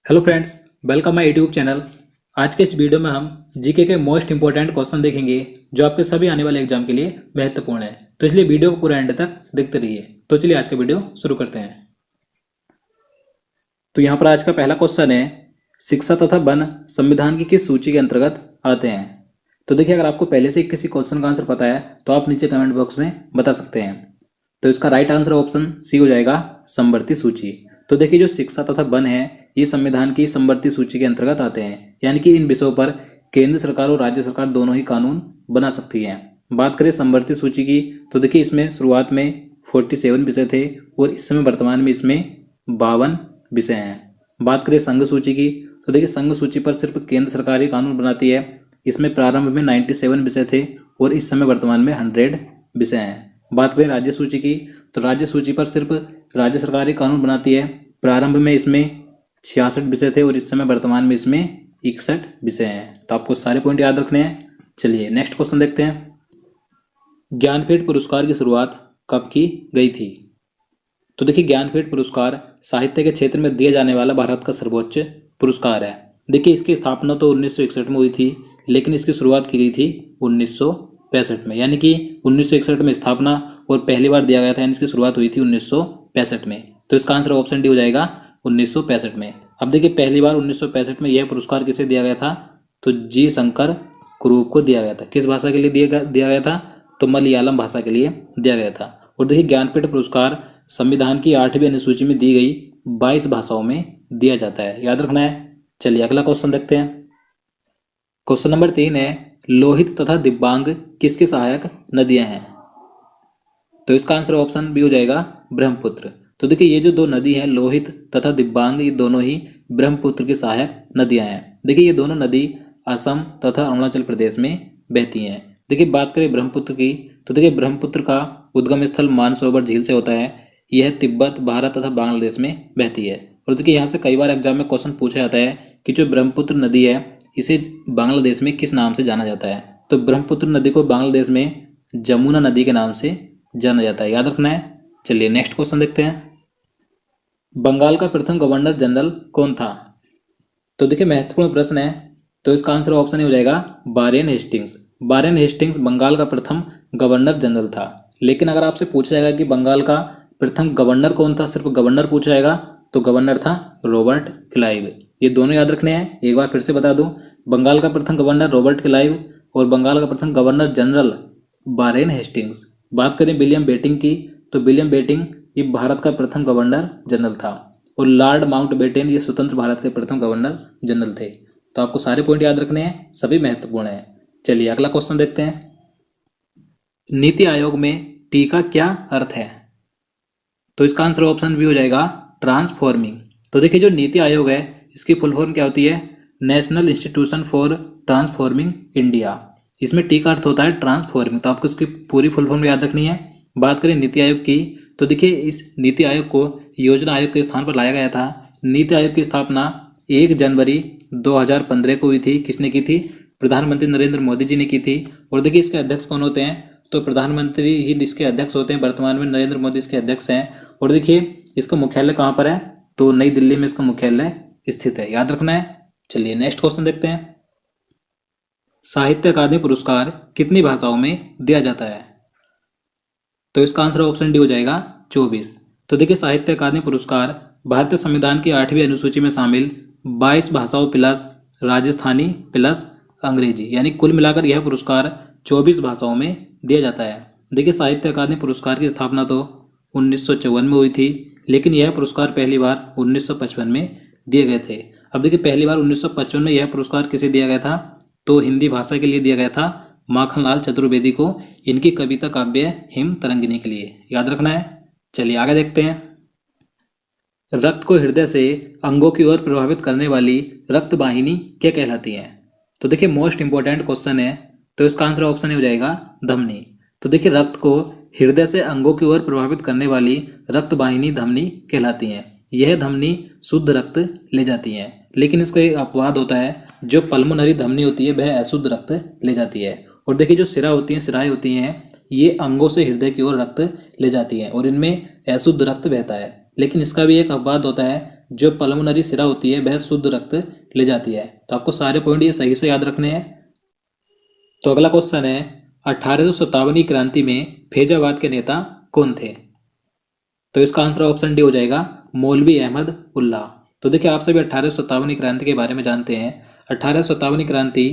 Hello friends, welcome my YouTube channel. आज के इस वीडियो में हम जीके के मोस्ट इंपॉर्टेंट क्वेश्चन देखेंगे जो आपके सभी आने वाले एग्जाम के लिए महत्वपूर्ण है। तो इसलिए वीडियो को पूरा एंड तक देखते रहिए। तो चलिए आज का वीडियो शुरू करते हैं। तो यहाँ पर आज का पहला क्वेश्चन है, शिक्षा तथा वन संविधान की किस सूची के अंतर्गत आते हैं। तो देखिए, अगर आपको पहले से किसी क्वेश्चन का आंसर पता है तो आप नीचे कमेंट बॉक्स में बता सकते हैं। तो इसका राइट आंसर ऑप्शन सी हो जाएगा, समवर्ती सूची। तो देखिए, जो शिक्षा तथा वन है ये संविधान की समवर्ती सूची के अंतर्गत आते हैं, यानी कि इन विषयों पर केंद्र सरकार और राज्य सरकार दोनों ही कानून बना सकती है। बात करें समवर्ती सूची की, तो देखिए इसमें शुरुआत में 47 विषय थे और इस समय वर्तमान में इसमें 52 विषय हैं। बात करें संघ सूची की, तो देखिए संघ सूची पर सिर्फ केंद्र सरकार ही कानून बनाती है। इसमें प्रारंभ में 97 विषय थे और इस समय वर्तमान में 100 विषय हैं। बात करें राज्य सूची की, तो राज्य सूची पर सिर्फ राज्य सरकार ही कानून बनाती है। प्रारंभ में इसमें 66 विषय थे और इस समय वर्तमान में इसमें 61 विषय हैं। तो आपको सारे पॉइंट याद रखने हैं। चलिए नेक्स्ट क्वेश्चन देखते हैं। ज्ञानपीठ पुरस्कार की शुरुआत कब की गई थी। तो देखिए, ज्ञानपीठ पुरस्कार साहित्य के क्षेत्र में दिया जाने वाला भारत का सर्वोच्च पुरस्कार है। देखिए, इसकी स्थापना तो 1961 में हुई थी, लेकिन इसकी शुरुआत की गई थी 1965 में, यानी कि 1961 में स्थापना और पहली बार दिया गया था, यानी इसकी शुरुआत हुई थी 1965 में। तो इसका आंसर ऑप्शन डी हो जाएगा, 1965 में। अब देखिए, पहली बार 1965 में यह पुरस्कार किसे दिया गया था, तो जी शंकर कुरूप को दिया गया था। किस भाषा के लिए दिया गया था, तो मलयालम भाषा के लिए दिया गया था। और देखिए, ज्ञानपीठ पुरस्कार संविधान की 8वीं अनुसूची में दी गई 22 भाषाओं में दिया जाता है, याद रखना है। चलिए अगला क्वेश्चन देखते हैं। क्वेश्चन नंबर 3 है, लोहित तथा दिबांग किसकी सहायक नदियां हैं। तो इसका आंसर ऑप्शन बी हो जाएगा, ब्रह्मपुत्र। तो देखिए, ये जो दो नदी हैं लोहित तथा दिबांग, ये दोनों ही ब्रह्मपुत्र की सहायक नदियां हैं। देखिए, ये दोनों नदी असम तथा अरुणाचल प्रदेश में बहती हैं। देखिए, बात करें ब्रह्मपुत्र की, तो देखिए ब्रह्मपुत्र का उद्गम स्थल मानसरोवर झील से होता है। यह तिब्बत, भारत तथा बांग्लादेश में बहती है। और देखिए, यहाँ से कई बार एग्जाम में क्वेश्चन पूछा जाता है कि जो ब्रह्मपुत्र नदी है इसे बांग्लादेश में किस नाम से जाना जाता है। तो ब्रह्मपुत्र नदी को बांग्लादेश में जमुना नदी के नाम से जाना जाता है, याद रखना है। चलिए नेक्स्ट क्वेश्चन देखते हैं। बंगाल का प्रथम गवर्नर जनरल कौन था। तो देखिए, महत्वपूर्ण प्रश्न है। तो इसका आंसर ऑप्शन हो जाएगा, Warren Hastings. Warren Hastings Bengal का प्रथम गवर्नर जनरल था। लेकिन अगर आपसे पूछा जाएगा कि बंगाल का प्रथम गवर्नर कौन था, सिर्फ गवर्नर पूछा जाएगा, तो गवर्नर था रॉबर्ट क्लाइव। ये दोनों याद रखने हैं। एक बार फिर से बता दूं, बंगाल का प्रथम गवर्नर रॉबर्ट क्लाइव और बंगाल का प्रथम गवर्नर जनरल वारेन हेस्टिंग्स। बात करें विलियम बेटिंग की, तो विलियम बेटिंग ये भारत का प्रथम गवर्नर जनरल था और लॉर्ड माउंटबेटन ये स्वतंत्र भारत के प्रथम गवर्नर जनरल थे। तो आपको सारे पॉइंट याद रखने हैं, सभी महत्वपूर्ण हैं। चलिए अगला क्वेश्चन देखते हैं। नीति आयोग में टी का क्या अर्थ है। तो इसका आंसर ऑप्शन बी हो जाएगा, ट्रांसफॉर्मिंग। तो देखिए, जो नीति आयोग है इसकी फुल फॉर्म क्या होती है, national institution for transforming India. इसमें टी का अर्थ होता है ट्रांसफॉर्मिंग। तो आपको इसकी पूरी फुल फॉर्म याद रखनी है। बात करें नीति आयोग की, तो देखिए इस नीति आयोग को योजना आयोग के स्थान पर लाया गया था। नीति आयोग की स्थापना 1 जनवरी 2015 को हुई थी। किसने की थी, प्रधानमंत्री नरेंद्र मोदी जी ने की थी। और देखिए, इसके अध्यक्ष कौन होते हैं, तो प्रधानमंत्री ही इसके अध्यक्ष होते हैं। वर्तमान में नरेंद्र मोदी इसके अध्यक्ष हैं। और देखिए, इसका मुख्यालय कहाँ पर है, तो नई दिल्ली में इसका मुख्यालय स्थित है, याद रखना है। चलिए नेक्स्ट क्वेश्चन देखते हैं। साहित्य अकादमी पुरस्कार कितनी भाषाओं में दिया जाता है। तो इसका आंसर ऑप्शन डी हो जाएगा, 24। तो देखिए, साहित्य अकादमी पुरस्कार भारतीय संविधान की 8वीं अनुसूची में शामिल 22 भाषाओं प्लस राजस्थानी प्लस अंग्रेजी, यानी कुल मिलाकर यह पुरस्कार 24 भाषाओं में दिया जाता है। देखिए, साहित्य अकादमी पुरस्कार की स्थापना तो 1954 में हुई थी, लेकिन यह पुरस्कार पहली बार 1955 में दिए गए थे। अब देखिए, पहली बार 1955 में यह पुरस्कार किसे दिया गया था, तो हिंदी भाषा के लिए दिया गया था माखनलाल चतुर्वेदी को, इनकी कविता काव्य हिम तरंगिनी के लिए, याद रखना है। चलिए आगे देखते हैं। रक्त को हृदय से अंगों की ओर प्रभावित करने वाली रक्त वाहिनी क्या कहलाती है। तो देखिए, मोस्ट इंपॉर्टेंट क्वेश्चन है। तो इसका आंसर ऑप्शन हो जाएगा, धमनी। तो देखिए, रक्त को हृदय से अंगों की ओर प्रभावित करने वाली रक्त वाहिनी धमनी कहलाती है। यह धमनी शुद्ध रक्त ले जाती है, लेकिन इसका एक अपवाद होता है, जो पल्मोनरी धमनी होती है वह अशुद्ध रक्त ले जाती है। और देखिए, जो सिराएं होती हैं ये अंगों से हृदय की ओर रक्त ले जाती हैं और इनमें अशुद्ध रक्त बहता है। लेकिन इसका भी एक अपवाद होता है, जो पल्मोनरी सिरा होती है वह शुद्ध रक्त ले जाती है। तो आपको सारे पॉइंट ये सही से याद रखने हैं। तो अगला क्वेश्चन है 1857 की क्रांति में फैजाबाद के नेता कौन थे? तो इसका आंसर ऑप्शन डी हो जाएगा मौलवी अहमद उल्ला। तो देखिए आप सभी 1857 की क्रांति के बारे में जानते हैं। 1857 की क्रांति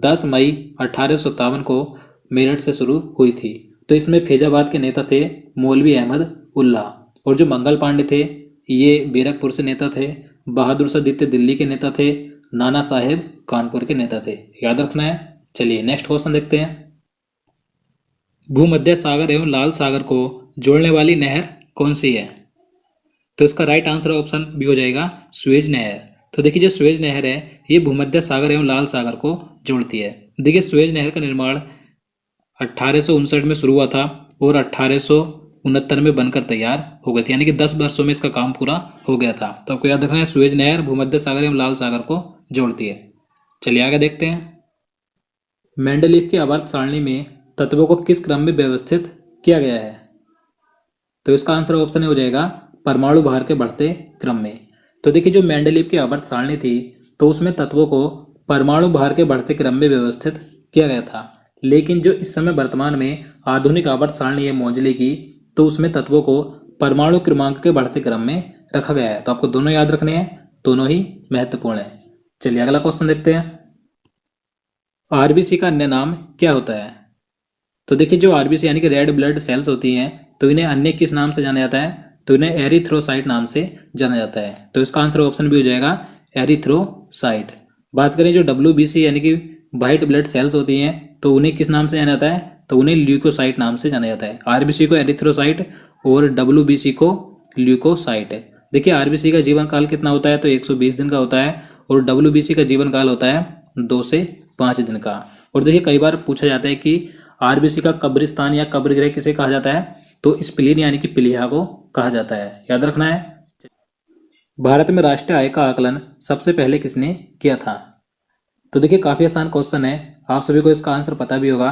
10 मई 1857 को मेरठ से शुरू हुई थी। तो इसमें फैजाबाद के नेता थे मौलवी अहमद उल्ला, और जो मंगल पांडे थे ये बैरकपुर से नेता थे, बहादुर शाह द्वितीय दिल्ली के नेता थे, नाना साहेब कानपुर के नेता थे। याद रखना है। चलिए नेक्स्ट क्वेश्चन देखते हैं। भूमध्य सागर एवं लाल सागर को जोड़ने वाली नहर कौन सी है? तो इसका राइट आंसर ऑप्शन बी हो जाएगा सुएज नहर। तो देखिए जो सुएज नहर है ये भूमध्य सागर एवं लाल सागर को जोड़ती है। देखिए सुएज नहर का निर्माण 1859 में शुरू हुआ था और 1869 में बनकर तैयार हो गई थी, यानी कि 10 वर्षों में इसका काम पूरा हो गया था। तो आपको याद रखना है सुएज नहर भूमध्य सागर एवं लाल सागर को जोड़ती है। चलिए आगे देखते हैं। मेंडलीव की आवर्त सारणी में तत्वों को किस क्रम में व्यवस्थित किया गया है? तो इसका आंसर ऑप्शन हो जाएगा परमाणु भार के बढ़ते क्रम में। तो देखिए जो मेंडलीव की आवर्त सारणी थी तो उसमें तत्वों को परमाणु भार के बढ़ते क्रम में व्यवस्थित किया गया था, लेकिन जो इस समय वर्तमान में आधुनिक आवर्त सारणी है मोजले की, तो उसमें तत्वों को परमाणु क्रमांक के बढ़ते क्रम में रखा गया है। तो आपको दोनों याद रखने हैं, दोनों ही महत्वपूर्ण है। चलिए अगला क्वेश्चन देखते हैं। आरबीसी का अन्य नाम क्या होता है? तो देखिए जो आरबीसी यानी कि रेड ब्लड सेल्स होती हैं तो इन्हें अन्य किस नाम से जाना जाता है? तो इन्हें एरिथ्रोसाइट नाम से जाना जाता है। तो इसका आंसर ऑप्शन भी हो जाएगा एरिथ्रोसाइट। बात करें जो डब्ल्यूबीसी यानी कि वाइट ब्लड सेल्स होती हैं तो उन्हें किस नाम से जाना जाता है? तो उन्हें ल्यूकोसाइट नाम से जाना जाता है। आरबीसी को एरिथ्रोसाइट और डब्ल्यूबीसी को ल्यूकोसाइट। देखिए आरबीसी का जीवन काल कितना होता है? तो 120 दिन का होता है, और डब्ल्यूबीसी का जीवन काल होता है 2 से 5 दिन का। और देखिए कई बार पूछा जाता है कि आरबीसी का कब्रिस्तान या कब्र गृह किसे कहा जाता है? तो स्प्लीन यानी कि प्लीहा को कहा जाता है। याद रखना है। भारत में राष्ट्रीय आय का आकलन सबसे पहले किसने किया था? तो देखिए काफी आसान क्वेश्चन है, आप सभी को इसका आंसर पता भी होगा।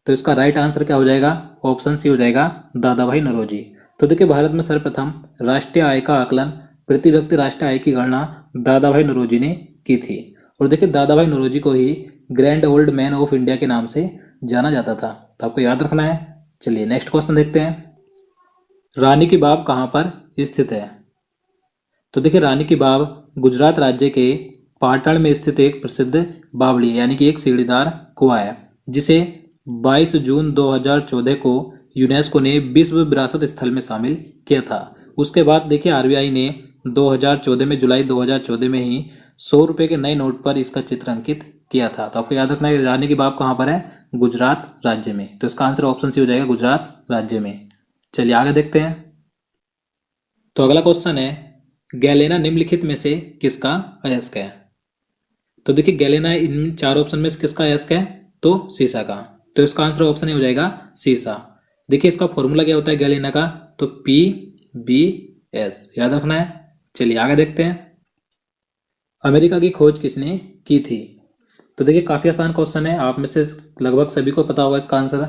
तो इसका राइट आंसर क्या हो जाएगा? ऑप्शन सी हो जाएगा दादा भाई नौरोजी। तो देखिए भारत में सर्वप्रथम राष्ट्रीय आय का आकलन, प्रति व्यक्ति राष्ट्रीय आय की गणना दादा भाई नौरोजी ने की थी। और देखिए दादा भाई नौरोजी को ही grand old man of India के नाम से जाना जाता था। तो आपको याद रखना है। चलिए नेक्स्ट क्वेश्चन देखते हैं। रानी की बाव कहाँ पर स्थित है? तो देखिए रानी की बाव गुजरात राज्य के पाटण में स्थित एक प्रसिद्ध बावड़ी है, यानी कि एक सीढ़ीदार कुआं है, जिसे 22 जून 2014 को यूनेस्को ने विश्व विरासत स्थल में शामिल किया था। उसके बाद देखिए आरबीआई ने 2014 में जुलाई 2014 में ही 100 रुपये के नए नोट पर इसका चित्र अंकित किया था। तो आपको याद रखना है रानी की बाव कहाँ पर है? गुजरात राज्य में। तो इसका आंसर ऑप्शन सी हो जाएगा गुजरात राज्य में। चलिए आगे देखते हैं। तो अगला क्वेश्चन है गैलेना निम्नलिखित में से किसका अयस्क है? तो देखिए गैलेना इन 4 ऑप्शन में से किसका अयस्क है? तो सीसा का। तो इसका आंसर ऑप्शन हो जाएगा सीसा। देखिए इसका फॉर्मूला क्या होता है गैलेना का? तो PbS। याद रखना है। चलिए आगे देखते हैं। अमेरिका की खोज किसने की थी? तो देखिए काफी आसान क्वेश्चन है, आप में से लगभग सभी को पता होगा इसका आंसर।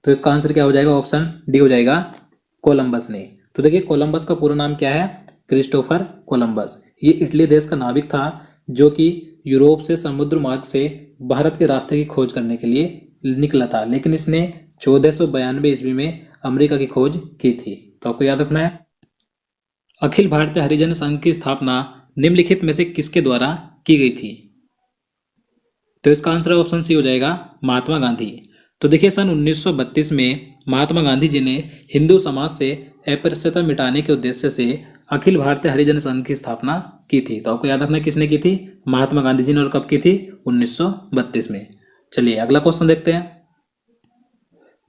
तो इसका आंसर क्या हो जाएगा? ऑप्शन डी हो जाएगा कोलंबस ने। तो देखिए कोलंबस का पूरा नाम क्या है? Christopher Columbus. ये इटली देश का नाविक था जो कि यूरोप से समुद्र मार्ग से भारत के रास्ते की खोज करने के लिए निकला था, लेकिन इसने 1492 ईस्वी में अमेरिका की खोज की थी। तो आपको याद रखना है। अखिल भारतीय हरिजन संघ की स्थापना निम्नलिखित में से किसके द्वारा की गई थी? तो इसका आंसर ऑप्शन सी हो जाएगा महात्मा गांधी। तो देखिए सन 1932 में महात्मा गांधी जी ने हिंदू समाज से अस्पृश्यता मिटाने के उद्देश्य से अखिल भारतीय हरिजन संघ की स्थापना की थी। तो आपको याद रखना किसने की थी? महात्मा गांधी जी ने। और कब की थी? 1932 में। चलिए अगला क्वेश्चन देखते हैं।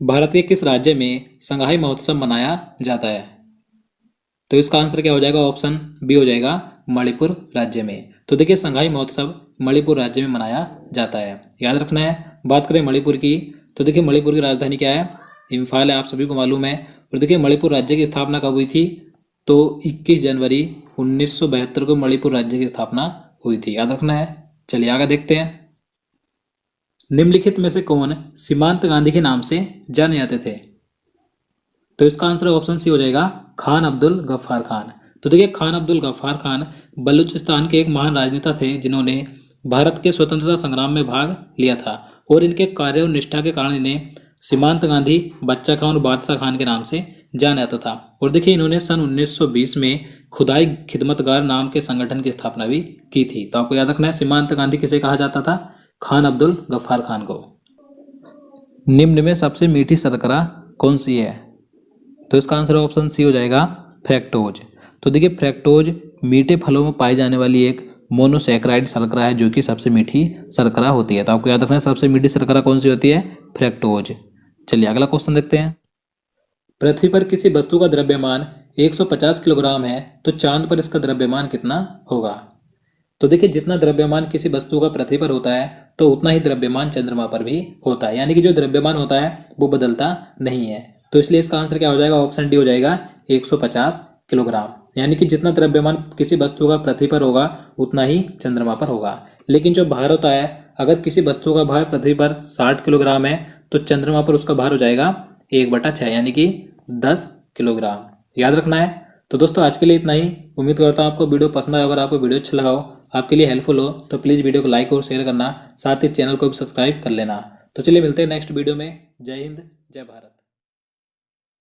भारत के किस राज्य में संगाई महोत्सव मनाया जाता है? तो इसका आंसर क्या हो जाएगा? ऑप्शन बी हो जाएगा मणिपुर राज्य में। तो देखिए संगाई महोत्सव मणिपुर राज्य में मनाया जाता है। याद रखना है। बात करें मणिपुर की, तो देखिए मणिपुर की राजधानी क्या है? इम्फाल है, आप सभी को मालूम है। और देखिए मणिपुर राज्य की स्थापना कब हुई थी? तो 21 जनवरी 1972 को मणिपुर राज्य की स्थापना हुई थी। याद रखना है। चलिए आगे देखते हैं। निम्नलिखित में से कौन सीमांत गांधी के नाम से जाने जाते थे? तो इसका आंसर ऑप्शन सी हो जाएगा खान अब्दुल गफ्फार खान। तो देखिए खान अब्दुल गफ्फार खान बलूचिस्तान के एक महान राजनेता थे जिन्होंने भारत के स्वतंत्रता संग्राम में भाग लिया था और इनके कार्य और निष्ठा के कारण इन्हें सीमांत गांधी, बच्चा खान और बादशाह खान के नाम से जाना जाता था। और देखिए इन्होंने सन 1920 में खुदाई खिदमतगार नाम के संगठन की स्थापना भी की थी। तो आपको याद रखना है सीमांत गांधी किसे कहा जाता था? खान अब्दुल गफ्फार खान को। निम्न में सबसे मीठी शर्करा कौन सी है? तो इसका आंसर ऑप्शन सी हो जाएगा फ्रैक्टोज। तो देखिए फ्रैक्टोज मीठे फलों में पाई जाने वाली एक मोनोसैकेराइड शर्करा है जो कि सबसे मीठी शर्करा होती है। तो आपको याद रखना है सबसे मीठी शर्करा कौन सी होती है? फ्रैक्टोज। चलिए अगला क्वेश्चन देखते हैं। पृथ्वी पर किसी वस्तु का द्रव्यमान 150 किलोग्राम है तो चांद पर इसका द्रव्यमान कितना होगा? तो देखिए जितना द्रव्यमान किसी वस्तु का पृथ्वी पर होता है तो उतना ही द्रव्यमान चंद्रमा पर भी होता है, यानी कि जो द्रव्यमान होता है वो बदलता नहीं है। तो इसलिए इसका आंसर क्या हो जाएगा? ऑप्शन डी हो जाएगा 150 किलोग्राम। यानी कि जितना द्रव्यमान किसी वस्तु का पृथ्वी पर होगा उतना ही चंद्रमा पर होगा। लेकिन जो भार होता है, अगर किसी वस्तु का भार पृथ्वी पर 60 किलोग्राम है तो चंद्रमा पर उसका भार हो जाएगा 1/6 यानी कि 10 किलोग्राम। याद रखना है। तो दोस्तों आज के लिए इतना ही। उम्मीद करता हूँ आपको वीडियो पसंद आया। अगर आपको वीडियो अच्छा लगा हो, आपके लिए हेल्पफुल हो तो प्लीज़ वीडियो को लाइक और शेयर करना, साथ ही चैनल को भी सब्सक्राइब कर लेना। तो चलिए मिलते हैं नेक्स्ट वीडियो में। जय हिंद, जय भारत।